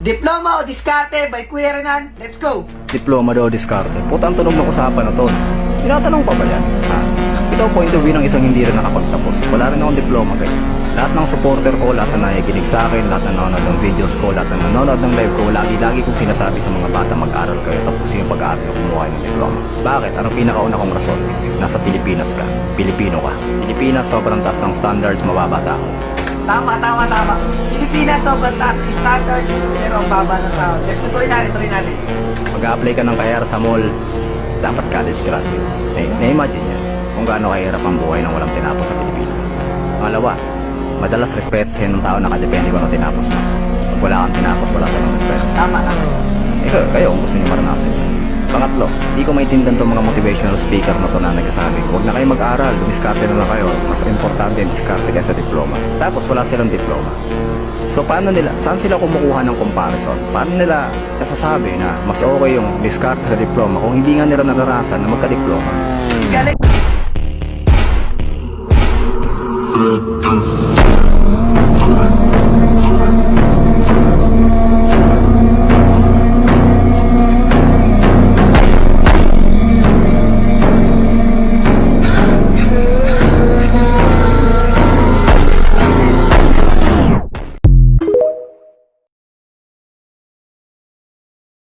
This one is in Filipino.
Diploma o diskarte by Kuya Renan. Let's go! Diploma daw diskarte. Putang tunog ng usapan na to. Tinatanong pa ba yan? Ha? Ito ang point of view ng isang hindi rin nakapagtapos. Wala rin akong diploma, guys. Lahat ng supporter ko, lahat na nakikinig sa akin, lahat na nanonood ng videos ko, lahat na nanonood ng live ko, lagi kong sinasabi sa mga bata, mag-aral kayo, tapos yung pag-aaral nyo, kumuha ng diploma. Bakit? Anong pinakauna kong rason? Nasa Pilipinas ka. Pilipino ka. Pilipinas, sobrang taas ng standards, mababa sa ako. Tama. Pilipinas, sobrang taas ng standards, pero ang baba ng sahod. Let's go, tuloy natin. Mag-a-apply ka ng kayar sa mall, dapat college graduate. Na-imagine yan kung gaano kahirap ang buhay ng walang tinapos sa Pilipinas. Pangalawa, madalas respeto sa ng tao nakadepende kung ano tinapos mo. Pag wala kang tinapos, wala sa mga respeto. Tama. Kayo kung gusto niyo maranasan yan. Pangatlo, di ko maintindihan itong mga motivational speaker na to na nagsasabi, huwag na kayo mag-aral, diskarte na lang kayo. Mas importante yung diskarte kaysa diploma. Tapos wala silang diploma. So saan sila kumukuha ng comparison? Paano nila nasasabi na mas okay yung diskarte sa diploma kung hindi nga nila naranasan na magka-diploma? Galing!